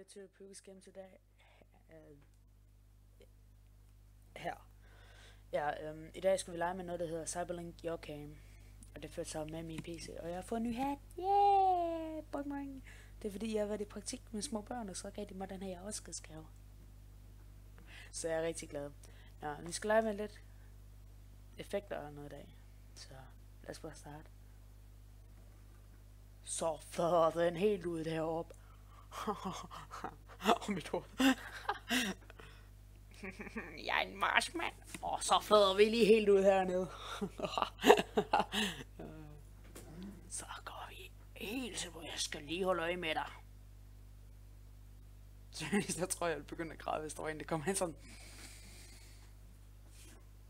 YouTube Pooks Game today. Her. Ja, i dag skal vi lege med noget, der hedder Cyberlink Your Game. Og det fører sammen med min PC. Og jeg har fået en ny hat. Yeah! Boing, boing. Det er fordi, jeg har været i praktik med små børn, og så gav de mig den her afskedsgave. Så jeg er rigtig glad. Nå, vi skal lege med lidt effekter og noget i dag. Så lad os bare starte. Så før den helt ud deroppe. Og mit hoved. Jeg er en marsmand. Og så flader vi lige helt ud hernede. Så går vi helt til, hvor jeg skal lige holde øje med dig. Jeg tror, jeg vil begynde at græde, hvis der var en, der kommer hen sådan.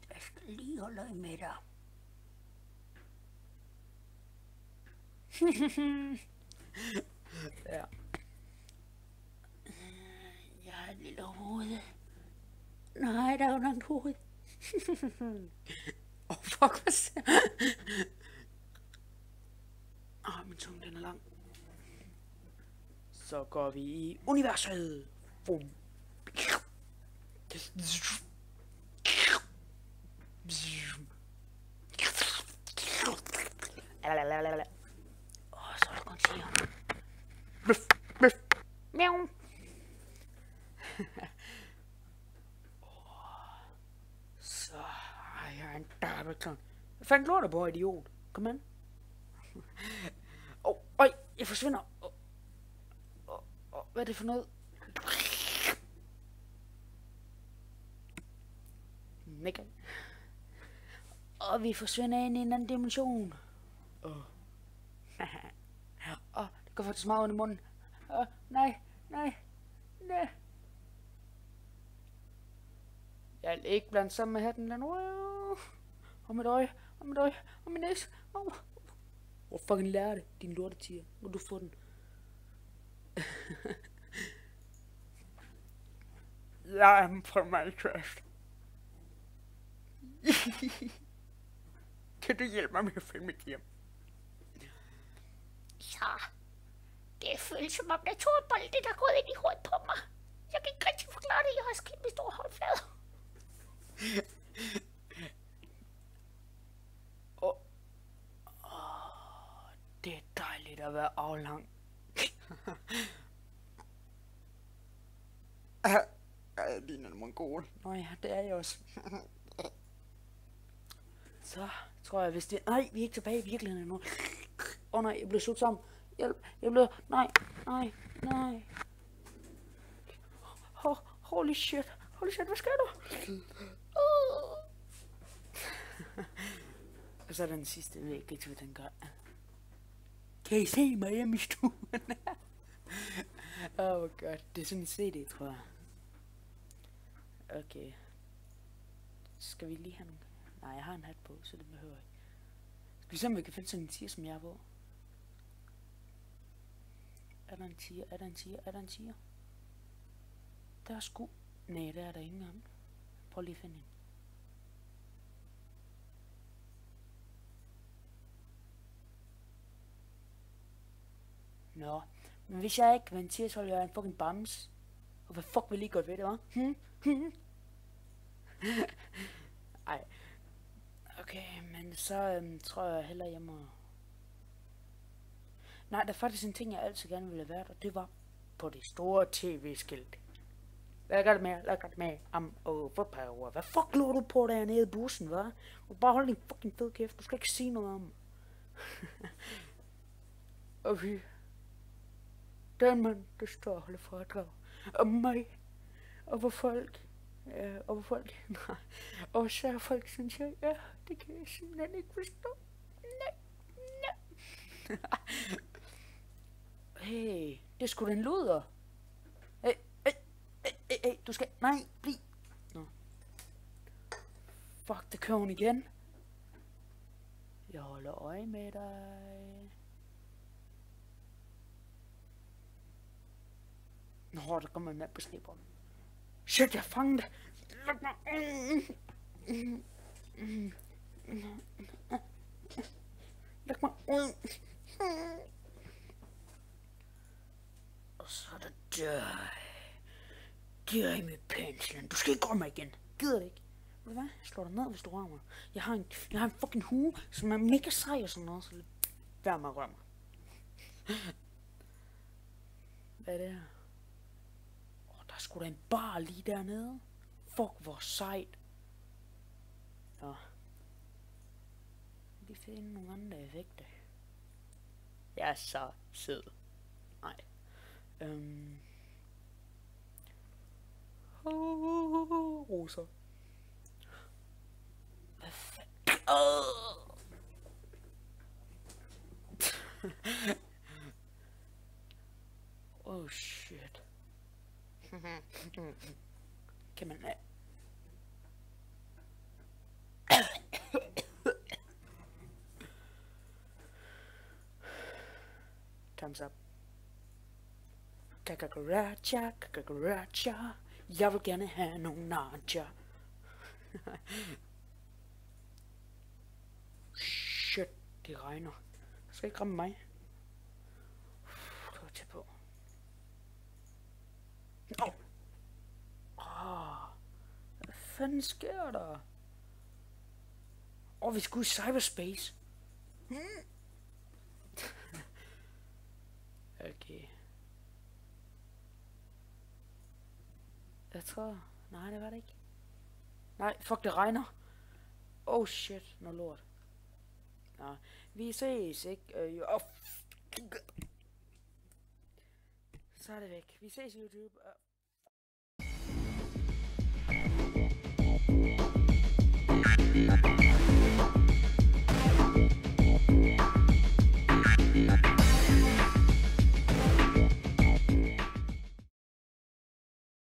Jeg skal lige holde øje med dig. Ja. Jeg har et lille hoved. Nej, der er jo langt hoved. Fuck, hvad siger min tunge, den er lang. Så går vi i universet. Boom. Så er der kun siger. Miau. Så har jeg en Darbiton. Hvad fanden lå der på, idiot? Kom ind. Øj, jeg forsvinder. Hvad er det for noget? Mega. Og vi forsvinder ind i en anden dimension. Det går faktisk meget under munden. Nej. Jeg vil ikke blande sammen med hatten der nu. Og mit øje, og min næse. Hvor fucking lærer det, din lortetiger. Må du få den. Jeg er på Minecraft. Kan du hjælpe mig med at finde mit hjem? Ja, det føles som om der er to bolde, der er gået ind i hovedet på mig. Jeg kan ikke rigtig forklare det, jeg har skidt med store håndflader. Det er dejligt at være aflang. Jeg ligner en mongol. Nå ja, det er jeg også. Så tror jeg, hvis det... Nej, vi er ikke tilbage i virkeligheden nu. Nej, jeg blev sugt sammen. Hjælp, jeg blev... Nej. Holy shit, hvad sker der? Og så er den sidste, jeg ved ikke, hvad den gør. Kan I se mig hjemme i stuen? Oh god, det er sådan en CD, tror jeg. Okay. Skal vi lige have nogle... Nej, jeg har en hat på, så det behøver jeg ikke. Skal vi se, om vi kan finde sådan en tiger, som jeg er på? Er der en tiger? Der er sgu... Nej, der er der ikke engang. Prøv lige at finde en. Nå, men hvis jeg ikke var en tiger, så ville jeg en fucking bams. Og hvad fuck vil I godt ved det, hva'? Ej. Okay, men så tror jeg hellere, jeg må... Nej, der er faktisk en ting, jeg altid gerne ville have været, og det var på det store tv-skilt. Hvad gør det med? Overpower. Hvad fuck lå du på dernede i bussen, hva'? Bare hold din fucking fed kæft, du skal ikke sige noget om. Okay. Den mand, der står og holder foredrag om mig, og hvor folk, nej, og især folk synes jeg, ja, det kan jeg simpelthen ikke forstå. Nej. Hey, det er sgu da en luder. Hey, du skal, nej, bliv. Nå. Fuck, der kører hun igen. Jeg holder øje med dig. der kommer en mand på skateboard. Shit, jeg fangede det. Luk mig. Luk mig ud. Og så er det dig. Giv af med penslen. Du skal ikke røre mig igen. Gider det ikke. Ved du hvad? Jeg slår dig ned, hvis du rører mig. Jeg har en fucking hue, som er mega sej og sådan noget. Så vær med at røre mig. Hvad er det her? Der er sgu da en bar lige dernede. Fuck, hvor sejt. Nå. Vi finder nogle andre effekter. Jeg er så sød. Nej. Rosa. Hvad fanden? Oh shit. Kan man... Thumbs up. Kakakaracha, kakakaracha. Jeg vil gerne have nogle nacha. Shit, det regner. Du skal ikke ramme mig. Det var tæt på. Hvad fanden sker der? Vi skulle i cyberspace. Okay. Jeg tror... Nej, det var det ikke. Nej, fuck, det regner. Oh shit, noget lort. Nå, vi ses, ikke? Så er det væk. Vi ses, YouTube.